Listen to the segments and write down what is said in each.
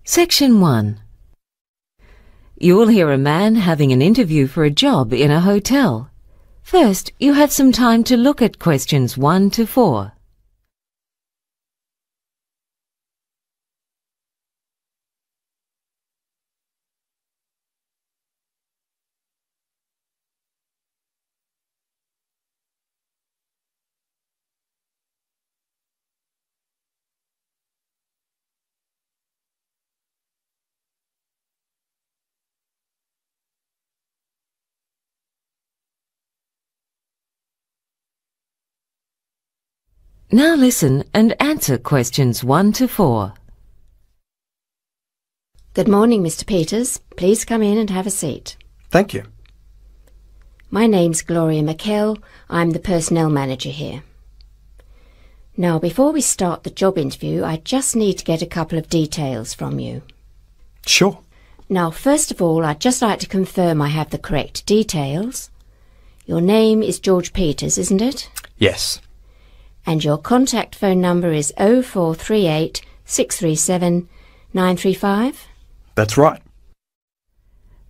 Section 1. You will hear a man having an interview for a job in a hotel. First, you have some time to look at questions 1 to 4. Now listen and answer questions 1 to 4. Good morning, Mr. Peters. Please come in and have a seat. Thank you. My name's Gloria McKell. I'm the personnel manager here. Now, before we start the job interview, I just need to get a couple of details from you. Sure. Now, first of all, I'd just like to confirm I have the correct details. Your name is George Peters, isn't it? Yes. And your contact phone number is 0438 637 935? That's right.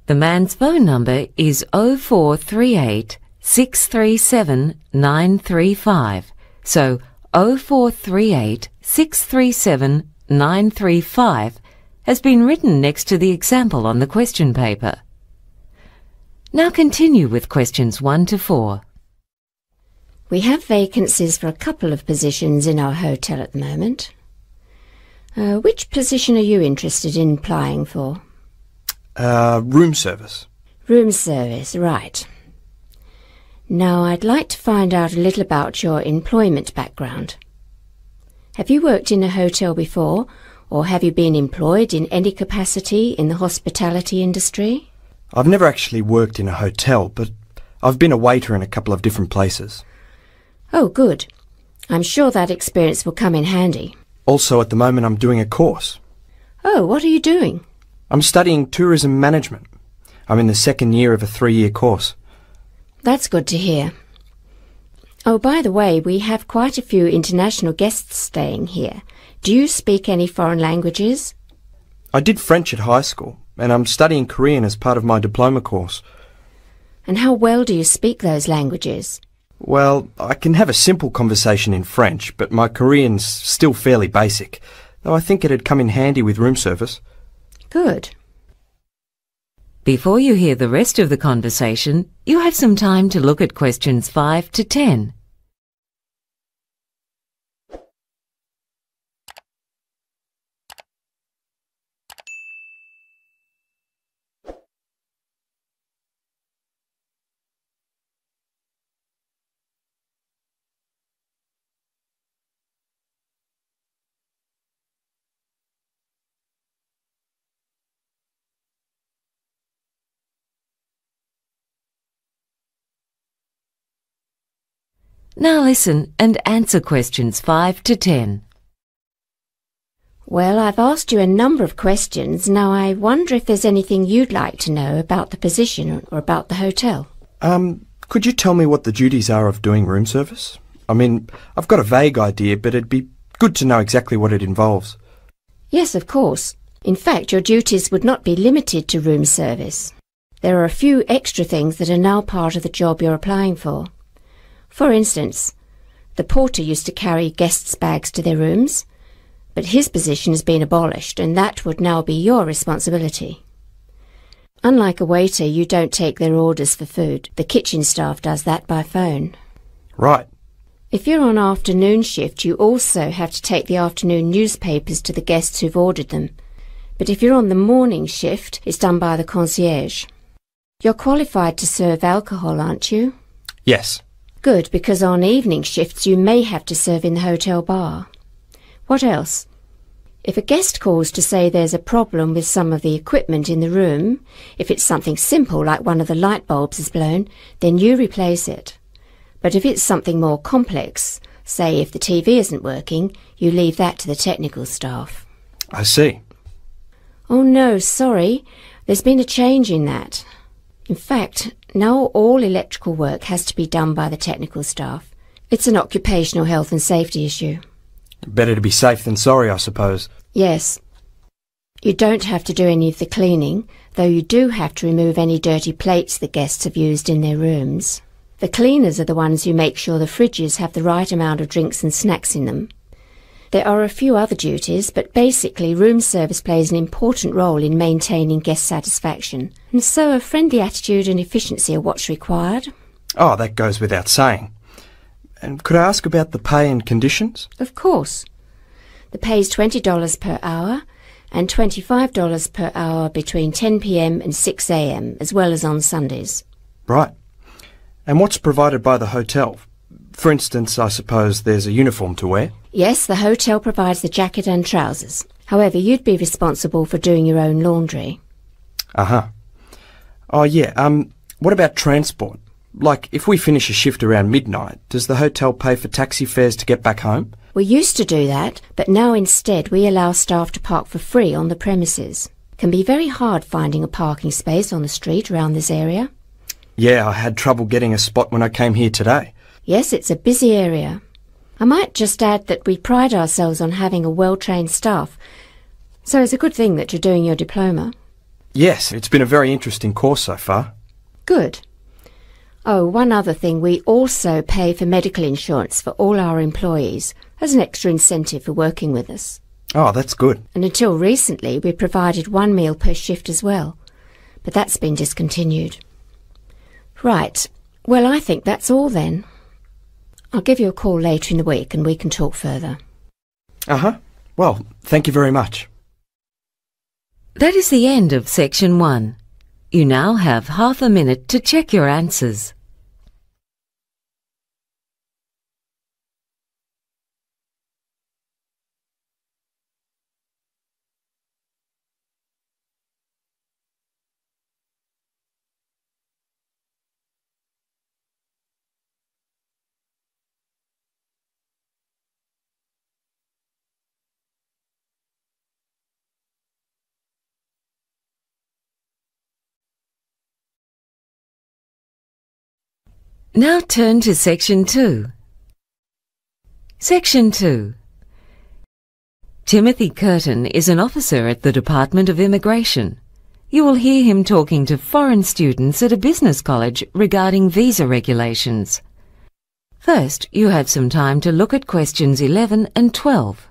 The man's phone number is 0438 637 935. So 0438 637 935 has been written next to the example on the question paper. Now continue with questions 1 to 4. We have vacancies for a couple of positions in our hotel at the moment. Which position are you interested in applying for? Room service. Room service, right. Now, I'd like to find out a little about your employment background. Have you worked in a hotel before, or have you been employed in any capacity in the hospitality industry? I've never actually worked in a hotel, but I've been a waiter in a couple of different places. Oh, good. I'm sure that experience will come in handy. Also, at the moment, I'm doing a course. Oh, what are you doing? I'm studying tourism management. I'm in the second year of a 3-year course. That's good to hear. Oh, by the way, we have quite a few international guests staying here. Do you speak any foreign languages? I did French at high school, and I'm studying Korean as part of my diploma course. And how well do you speak those languages? Well, I can have a simple conversation in French, but my Korean's still fairly basic, though I think it'd come in handy with room service. Good. Before you hear the rest of the conversation, you have some time to look at questions 5 to 10. Now listen and answer questions 5 to 10. Well, I've asked you a number of questions. Now I wonder if there's anything you'd like to know about the position or about the hotel. Could you tell me what the duties are of doing room service? I mean, I've got a vague idea, but it'd be good to know exactly what it involves. Yes, of course. In fact, your duties would not be limited to room service. There are a few extra things that are now part of the job you're applying for. For instance, the porter used to carry guests' bags to their rooms, but his position has been abolished, and that would now be your responsibility. Unlike a waiter, you don't take their orders for food. The kitchen staff does that by phone. Right. If you're on afternoon shift, you also have to take the afternoon newspapers to the guests who've ordered them. But if you're on the morning shift, it's done by the concierge. You're qualified to serve alcohol, aren't you? Yes. Good, because on evening shifts you may have to serve in the hotel bar. What else? If a guest calls to say there's a problem with some of the equipment in the room, if it's something simple like one of the light bulbs is blown, then you replace it. But if it's something more complex, say if the TV isn't working, you leave that to the technical staff. I see. Oh no, sorry. There's been a change in that. In fact, now all electrical work has to be done by the technical staff. It's an occupational health and safety issue. Better to be safe than sorry, I suppose. Yes. You don't have to do any of the cleaning, though you do have to remove any dirty plates the guests have used in their rooms. The cleaners are the ones who make sure the fridges have the right amount of drinks and snacks in them. There are a few other duties, but basically room service plays an important role in maintaining guest satisfaction, and so a friendly attitude and efficiency are what's required. Oh, that goes without saying. And could I ask about the pay and conditions? Of course. The pay is $20 per hour and $25 per hour between 10 p.m. and 6 a.m, as well as on Sundays. Right. And what's provided by the hotel? For instance, I suppose there's a uniform to wear? Yes, the hotel provides the jacket and trousers. However, you'd be responsible for doing your own laundry. Uh-huh. Oh, yeah, what about transport? Like, if we finish a shift around midnight, does the hotel pay for taxi fares to get back home? We used to do that, but now instead we allow staff to park for free on the premises. It can be very hard finding a parking space on the street around this area. Yeah, I had trouble getting a spot when I came here today. Yes, it's a busy area. I might just add that we pride ourselves on having a well-trained staff, so it's a good thing that you're doing your diploma. Yes, it's been a very interesting course so far. Good. Oh, one other thing, we also pay for medical insurance for all our employees as an extra incentive for working with us. Oh, that's good. And until recently, we provided 1 meal per shift as well, but that's been discontinued. Right. Well, I think that's all then. I'll give you a call later in the week and we can talk further. Uh-huh. Well, thank you very much. That is the end of Section 1. You now have half a minute to check your answers. Now turn to Section 2. Section 2. Timothy Curtin is an officer at the Department of Immigration. You will hear him talking to foreign students at a business college regarding visa regulations. First, you have some time to look at questions 11 and 12.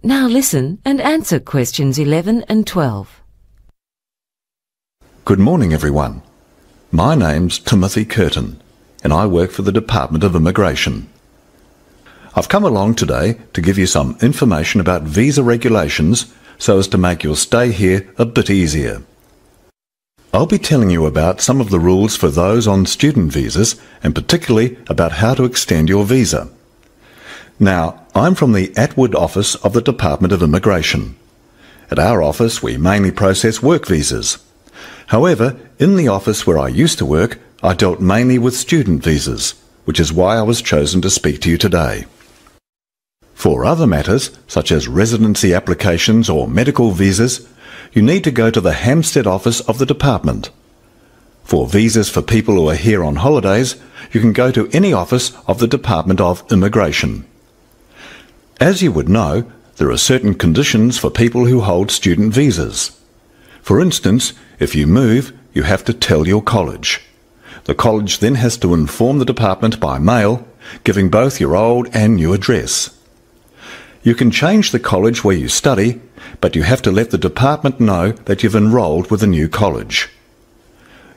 Now listen and answer questions 11 and 12. Good morning, everyone. My name's Timothy Curtin, and I work for the Department of Immigration. I've come along today to give you some information about visa regulations so as to make your stay here a bit easier. I'll be telling you about some of the rules for those on student visas, and particularly about how to extend your visa. Now, I'm from the Atwood office of the Department of Immigration. At our office, we mainly process work visas. However, in the office where I used to work, I dealt mainly with student visas, which is why I was chosen to speak to you today. For other matters, such as residency applications or medical visas, you need to go to the Hampstead office of the department. For visas for people who are here on holidays, you can go to any office of the Department of Immigration. As you would know, there are certain conditions for people who hold student visas. For instance, if you move, you have to tell your college. The college then has to inform the department by mail, giving both your old and new address. You can change the college where you study, but you have to let the department know that you've enrolled with a new college.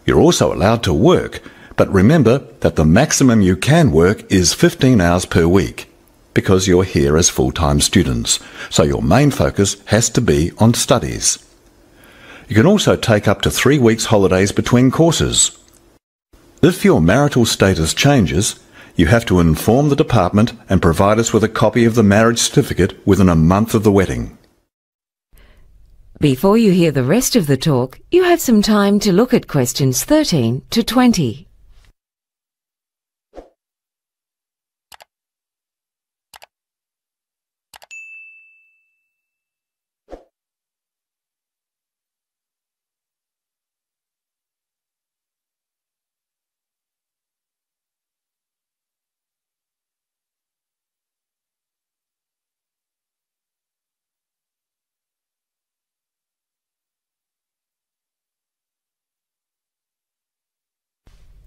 You're also allowed to work, but remember that the maximum you can work is 15 hours per week, because you're here as full-time students, so your main focus has to be on studies. You can also take up to 3 weeks holidays between courses. If your marital status changes, you have to inform the department and provide us with a copy of the marriage certificate within a month of the wedding. Before you hear the rest of the talk, you have some time to look at questions 13 to 20.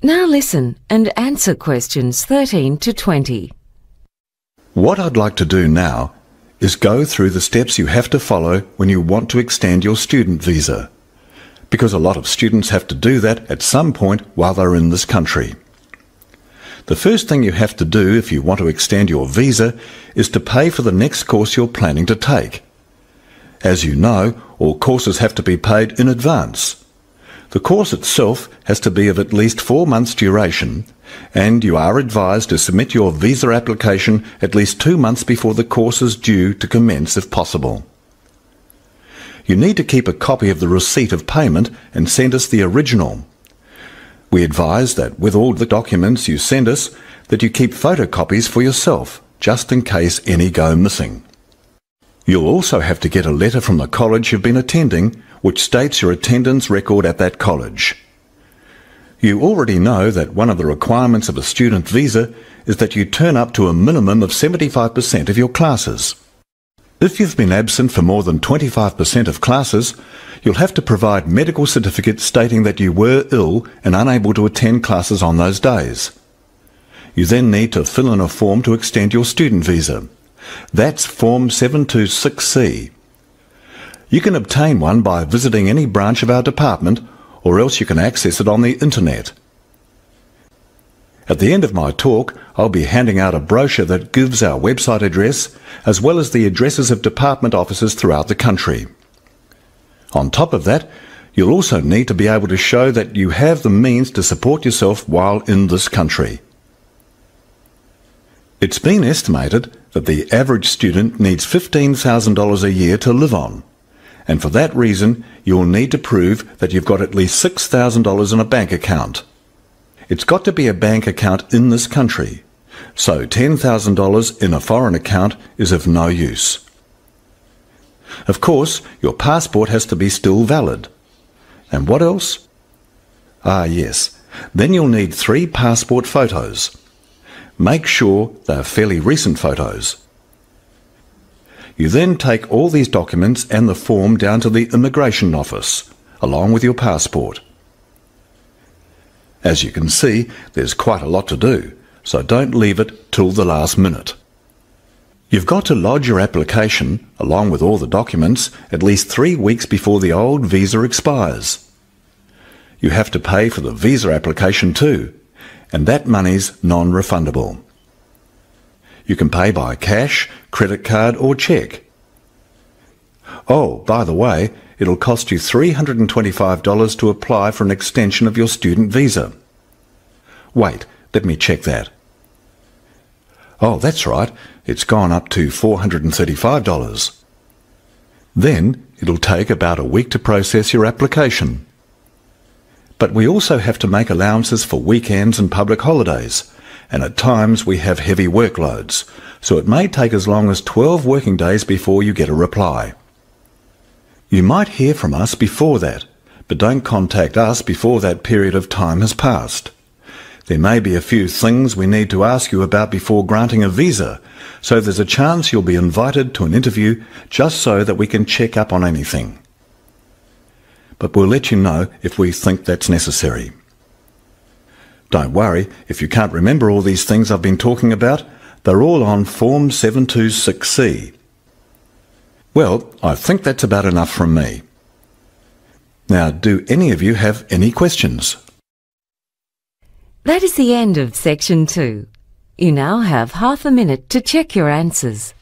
Now listen and answer questions 13 to 20. What I'd like to do now is go through the steps you have to follow when you want to extend your student visa, because a lot of students have to do that at some point while they're in this country. The first thing you have to do if you want to extend your visa is to pay for the next course you're planning to take. As you know, all courses have to be paid in advance. The course itself has to be of at least 4 months' duration, and you are advised to submit your visa application at least 2 months before the course is due to commence if possible. You need to keep a copy of the receipt of payment and send us the original. We advise that with all the documents you send us, that you keep photocopies for yourself, just in case any go missing. You'll also have to get a letter from the college you've been attending, which states your attendance record at that college. You already know that one of the requirements of a student visa is that you turn up to a minimum of 75% of your classes. If you've been absent for more than 25% of classes, you'll have to provide medical certificates stating that you were ill and unable to attend classes on those days. You then need to fill in a form to extend your student visa. That's Form 726C. You can obtain one by visiting any branch of our department, or else you can access it on the internet. At the end of my talk, I'll be handing out a brochure that gives our website address, as well as the addresses of department offices throughout the country. On top of that, you'll also need to be able to show that you have the means to support yourself while in this country. It's been estimated that the average student needs $15,000 a year to live on, and for that reason you'll need to prove that you've got at least $6,000 in a bank account. It's got to be a bank account in this country, so $10,000 in a foreign account is of no use. Of course, your passport has to be still valid. And what else? Yes, then you'll need 3 passport photos. Make sure they're fairly recent photos. You then take all these documents and the form down to the immigration office, along with your passport. As you can see, there's quite a lot to do, so don't leave it till the last minute. You've got to lodge your application, along with all the documents, at least 3 weeks before the old visa expires. You have to pay for the visa application too, and that money's non-refundable. You can pay by cash, credit card or cheque. Oh, by the way, it'll cost you $325 to apply for an extension of your student visa. Wait, let me check that. Oh, that's right, it's gone up to $435. Then it'll take about a week to process your application. But we also have to make allowances for weekends and public holidays, and at times we have heavy workloads, so it may take as long as 12 working days before you get a reply. You might hear from us before that, but don't contact us before that period of time has passed. There may be a few things we need to ask you about before granting a visa, so there's a chance you'll be invited to an interview just so that we can check up on anything. But we'll let you know if we think that's necessary. Don't worry, if you can't remember all these things I've been talking about, they're all on Form 726C. Well, I think that's about enough from me. Now, do any of you have any questions? That is the end of Section 2. You now have half a minute to check your answers.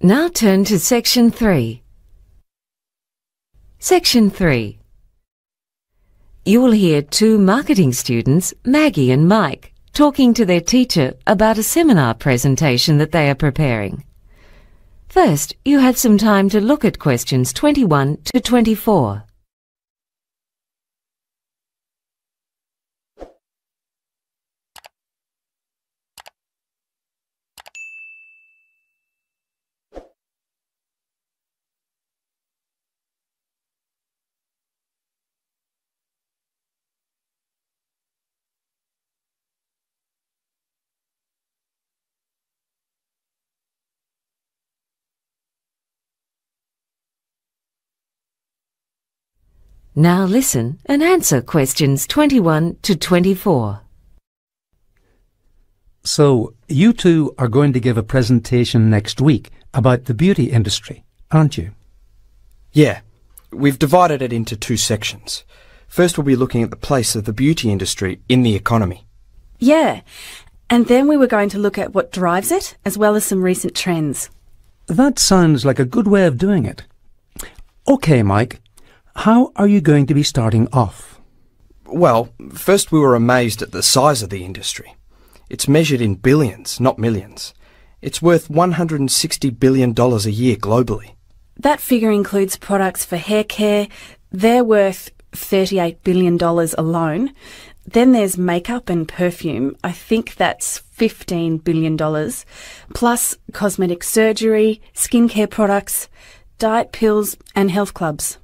Now turn to Section 3. Section 3. You will hear two marketing students, Maggie and Mike, talking to their teacher about a seminar presentation that they are preparing. First, you have some time to look at questions 21 to 24. Now listen and answer questions 21 to 24. So, you two are going to give a presentation next week about the beauty industry, aren't you? Yeah, we've divided it into two sections. First we'll be looking at the place of the beauty industry in the economy. Yeah, and then we were going to look at what drives it, as well as some recent trends. That sounds like a good way of doing it. OK, Mike, how are you going to be starting off? Well, first we were amazed at the size of the industry. It's measured in billions, not millions. It's worth $160 billion a year globally. That figure includes products for hair care. They're worth $38 billion alone. Then there's makeup and perfume. I think that's $15 billion. Plus cosmetic surgery, skincare products, diet pills and health clubs.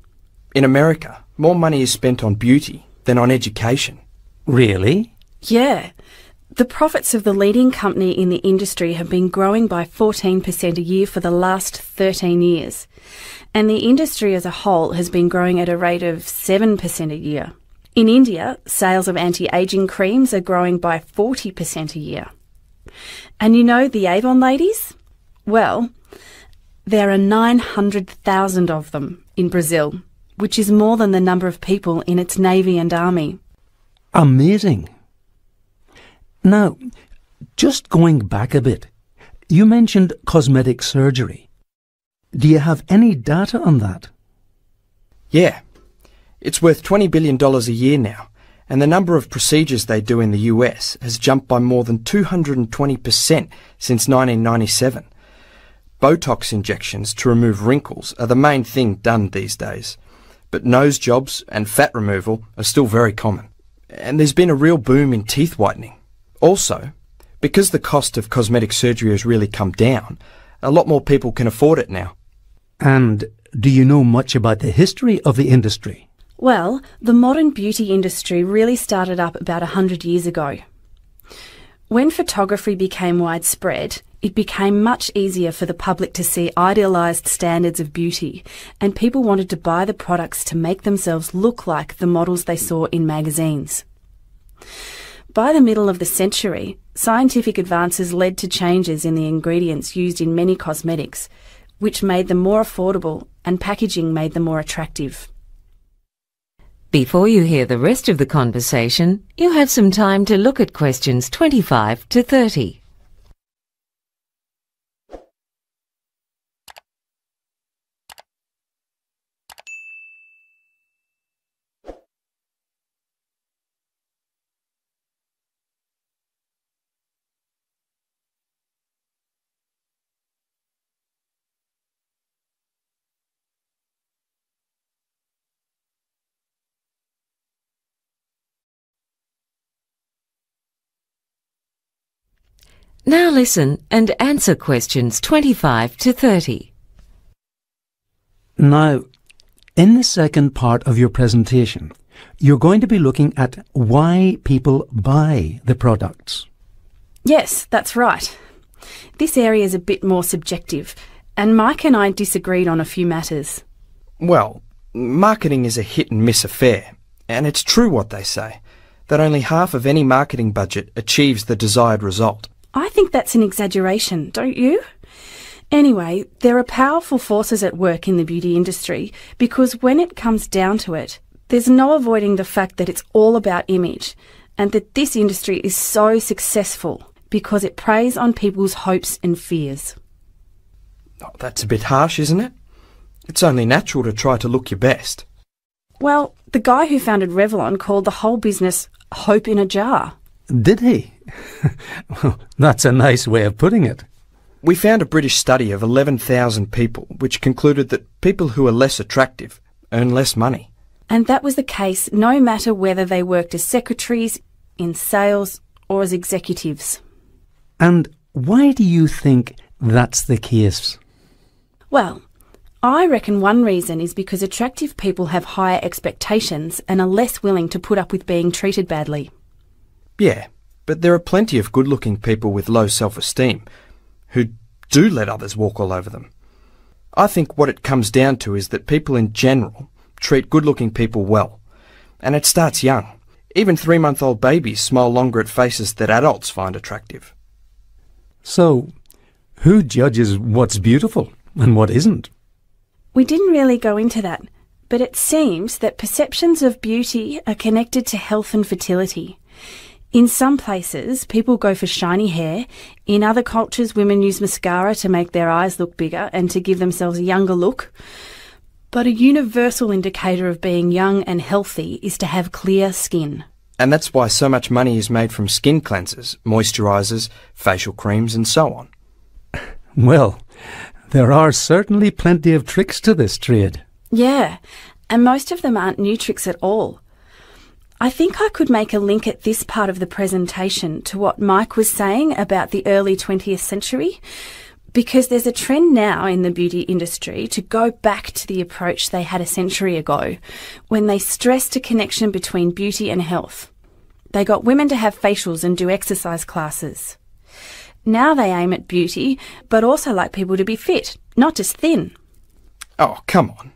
In America, more money is spent on beauty than on education. Really? Yeah. The profits of the leading company in the industry have been growing by 14% a year for the last 13 years. And the industry as a whole has been growing at a rate of 7% a year. In India, sales of anti-aging creams are growing by 40% a year. And you know the Avon ladies? Well, there are 900,000 of them in Brazil, which is more than the number of people in its navy and army. Amazing. Now, just going back a bit, you mentioned cosmetic surgery. Do you have any data on that? Yeah. It's worth $20 billion a year now, and the number of procedures they do in the US has jumped by more than 220% since 1997. Botox injections to remove wrinkles are the main thing done these days, but nose jobs and fat removal are still very common. And there's been a real boom in teeth whitening. Also, because the cost of cosmetic surgery has really come down, a lot more people can afford it now. And do you know much about the history of the industry? Well, the modern beauty industry really started up about 100 years ago. When photography became widespread, it became much easier for the public to see idealised standards of beauty, and people wanted to buy the products to make themselves look like the models they saw in magazines. By the middle of the century, scientific advances led to changes in the ingredients used in many cosmetics, which made them more affordable, and packaging made them more attractive. Before you hear the rest of the conversation, you have some time to look at questions 25 to 30. Now listen and answer questions 25 to 30. Now, in the second part of your presentation, you're going to be looking at why people buy the products. Yes, that's right. This area is a bit more subjective, and Mike and I disagreed on a few matters. Well, marketing is a hit and miss affair, and it's true what they say, that only half of any marketing budget achieves the desired result. I think that's an exaggeration, don't you? Anyway, there are powerful forces at work in the beauty industry because when it comes down to it, there's no avoiding the fact that it's all about image and that this industry is so successful because it preys on people's hopes and fears. Oh, that's a bit harsh, isn't it? It's only natural to try to look your best. Well, the guy who founded Revlon called the whole business hope in a jar. Did he? Well, that's a nice way of putting it. We found a British study of 11,000 people which concluded that people who are less attractive earn less money. And that was the case no matter whether they worked as secretaries, in sales, or as executives. And why do you think that's the case? Well, I reckon one reason is because attractive people have higher expectations and are less willing to put up with being treated badly. Yeah, but there are plenty of good-looking people with low self-esteem who do let others walk all over them. I think what it comes down to is that people in general treat good-looking people well, and it starts young. Even 3-month-old babies smile longer at faces that adults find attractive. So, who judges what's beautiful and what isn't? We didn't really go into that, but it seems that perceptions of beauty are connected to health and fertility. In some places, people go for shiny hair. In other cultures, women use mascara to make their eyes look bigger and to give themselves a younger look. But a universal indicator of being young and healthy is to have clear skin. And that's why so much money is made from skin cleansers, moisturisers, facial creams and so on. Well, there are certainly plenty of tricks to this trade. Yeah, and most of them aren't new tricks at all. I think I could make a link at this part of the presentation to what Mike was saying about the early 20th century, because there's a trend now in the beauty industry to go back to the approach they had a century ago, when they stressed a connection between beauty and health. They got women to have facials and do exercise classes. Now they aim at beauty, but also like people to be fit, not just thin. Oh, come on.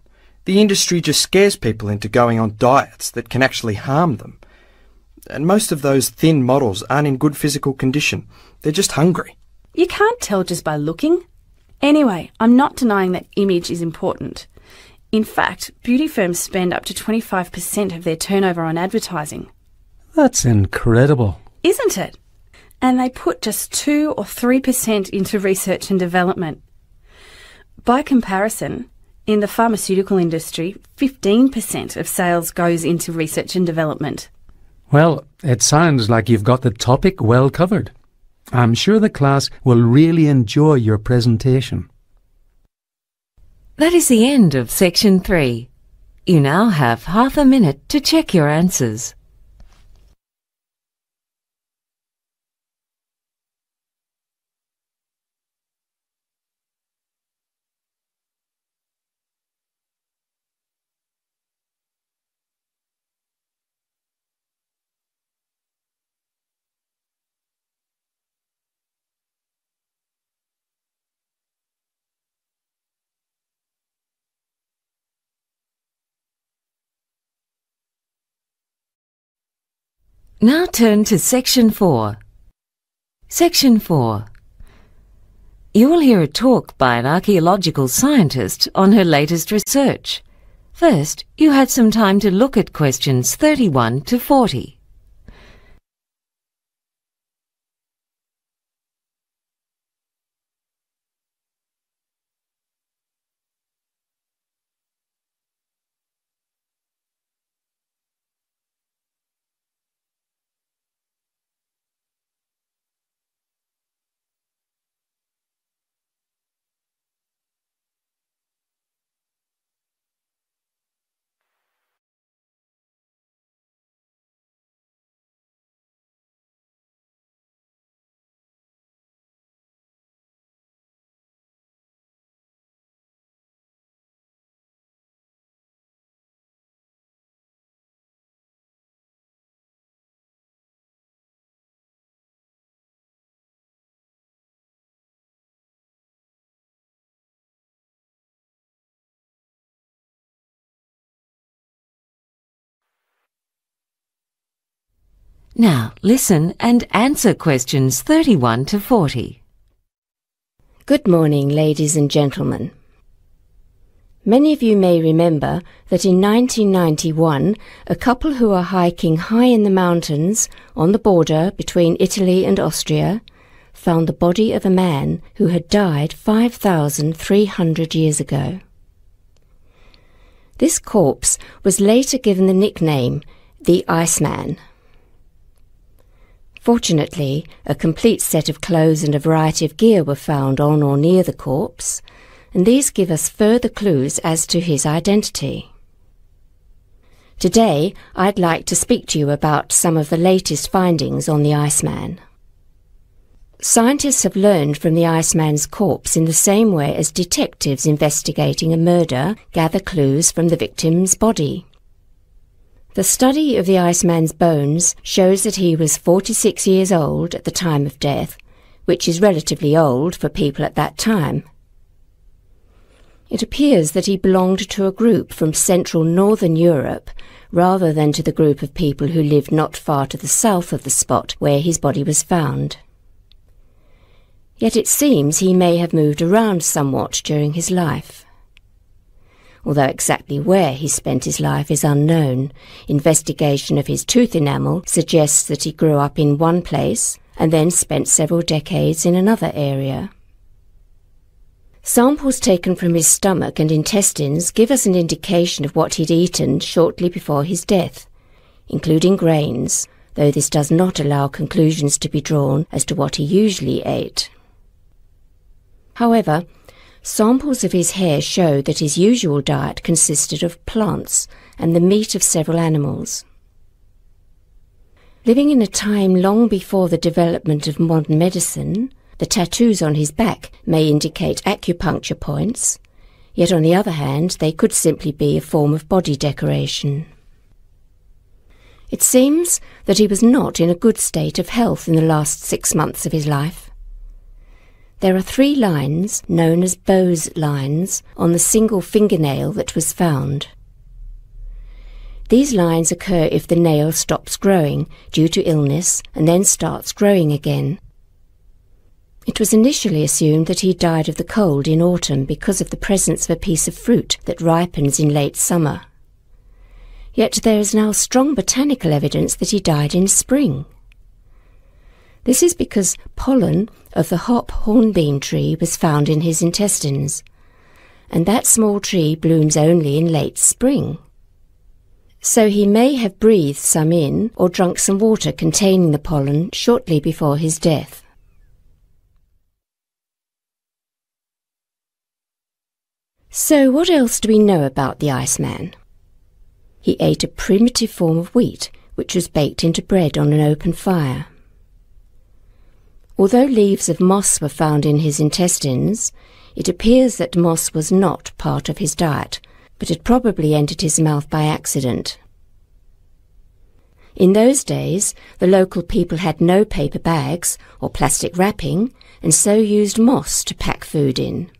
The industry just scares people into going on diets that can actually harm them. And most of those thin models aren't in good physical condition. They're just hungry. You can't tell just by looking. Anyway, I'm not denying that image is important. In fact, beauty firms spend up to 25% of their turnover on advertising. That's incredible. Isn't it? And they put just 2 or 3% into research and development. By comparison, in the pharmaceutical industry, 15% of sales goes into research and development. Well, it sounds like you've got the topic well covered. I'm sure the class will really enjoy your presentation. That is the end of Section 3. You now have half a minute to check your answers. Now turn to Section 4. Section 4. You will hear a talk by an archaeological scientist on her latest research. First, you had some time to look at questions 31 to 40. Now listen and answer questions 31 to 40. Good morning, ladies and gentlemen. Many of you may remember that in 1991, a couple who were hiking high in the mountains on the border between Italy and Austria found the body of a man who had died 5,300 years ago. This corpse was later given the nickname the Iceman. Fortunately, a complete set of clothes and a variety of gear were found on or near the corpse, and these give us further clues as to his identity. Today, I'd like to speak to you about some of the latest findings on the Iceman. Scientists have learned from the Iceman's corpse in the same way as detectives investigating a murder gather clues from the victim's body. The study of the Iceman's bones shows that he was 46 years old at the time of death, which is relatively old for people at that time. It appears that he belonged to a group from central northern Europe rather than to the group of people who lived not far to the south of the spot where his body was found. Yet it seems he may have moved around somewhat during his life. Although exactly where he spent his life is unknown, investigation of his tooth enamel suggests that he grew up in one place and then spent several decades in another area. Samples taken from his stomach and intestines give us an indication of what he'd eaten shortly before his death, including grains, though this does not allow conclusions to be drawn as to what he usually ate. However, samples of his hair show that his usual diet consisted of plants and the meat of several animals. Living in a time long before the development of modern medicine, the tattoos on his back may indicate acupuncture points, yet on the other hand they could simply be a form of body decoration. It seems that he was not in a good state of health in the last 6 months of his life. There are 3 lines, known as Bowes lines, on the single fingernail that was found. These lines occur if the nail stops growing due to illness and then starts growing again. It was initially assumed that he died of the cold in autumn because of the presence of a piece of fruit that ripens in late summer. Yet there is now strong botanical evidence that he died in spring. This is because pollen of the hop hornbeam tree was found in his intestines, and that small tree blooms only in late spring. So he may have breathed some in or drunk some water containing the pollen shortly before his death. So what else do we know about the Iceman? He ate a primitive form of wheat which was baked into bread on an open fire. Although leaves of moss were found in his intestines, it appears that moss was not part of his diet, but had probably entered his mouth by accident. In those days, the local people had no paper bags or plastic wrapping, and so used moss to pack food in.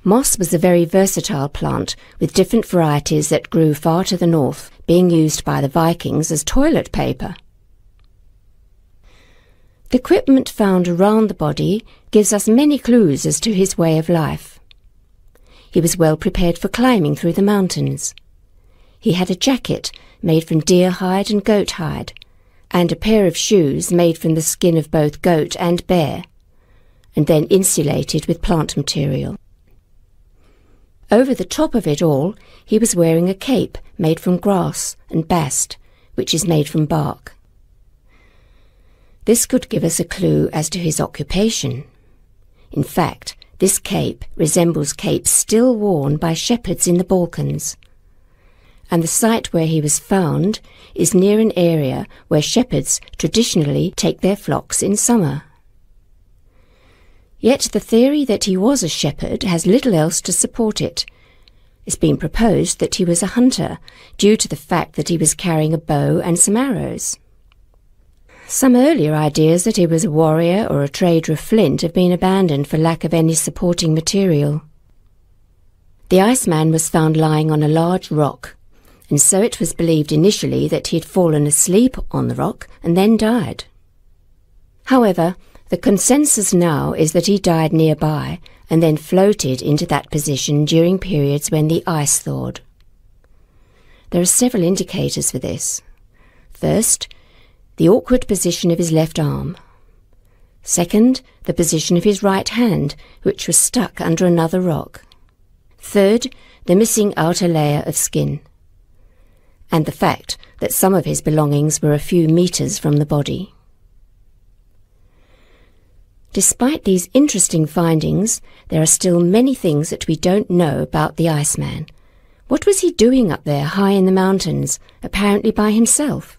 Moss was a very versatile plant, with different varieties that grew far to the north, being used by the Vikings as toilet paper. The equipment found around the body gives us many clues as to his way of life. He was well prepared for climbing through the mountains. He had a jacket made from deer hide and goat hide, and a pair of shoes made from the skin of both goat and bear, and then insulated with plant material. Over the top of it all, he was wearing a cape made from grass and bast, which is made from bark. This could give us a clue as to his occupation. In fact, this cape resembles capes still worn by shepherds in the Balkans, and the site where he was found is near an area where shepherds traditionally take their flocks in summer. Yet the theory that he was a shepherd has little else to support it. It's been proposed that he was a hunter, due to the fact that he was carrying a bow and some arrows. Some earlier ideas that he was a warrior or a trader of flint have been abandoned for lack of any supporting material. The Iceman was found lying on a large rock, and so it was believed initially that he had fallen asleep on the rock and then died. However, the consensus now is that he died nearby and then floated into that position during periods when the ice thawed. There are several indicators for this. First, the awkward position of his left arm. Second, the position of his right hand, which was stuck under another rock. Third, the missing outer layer of skin. And the fact that some of his belongings were a few metres from the body. Despite these interesting findings, there are still many things that we don't know about the Iceman. What was he doing up there high in the mountains, apparently by himself?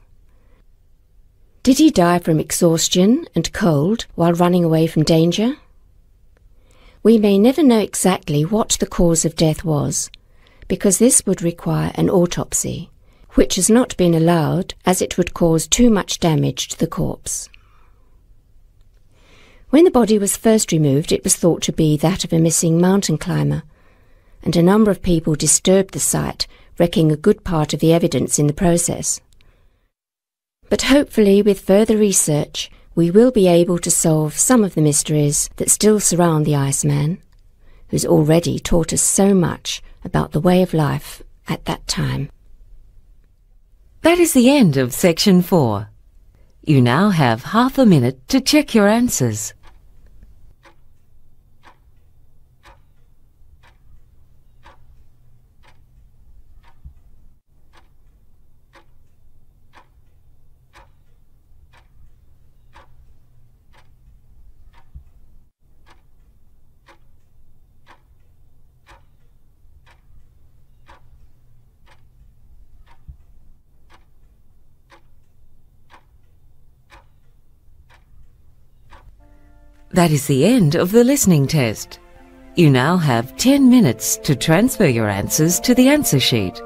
Did he die from exhaustion and cold while running away from danger? We may never know exactly what the cause of death was, because this would require an autopsy, which has not been allowed as it would cause too much damage to the corpse. When the body was first removed, it was thought to be that of a missing mountain climber, and a number of people disturbed the site, wrecking a good part of the evidence in the process. But hopefully, with further research, we will be able to solve some of the mysteries that still surround the Iceman, who's already taught us so much about the way of life at that time. That is the end of section 4. You now have half a minute to check your answers. That is the end of the listening test. You now have 10 minutes to transfer your answers to the answer sheet.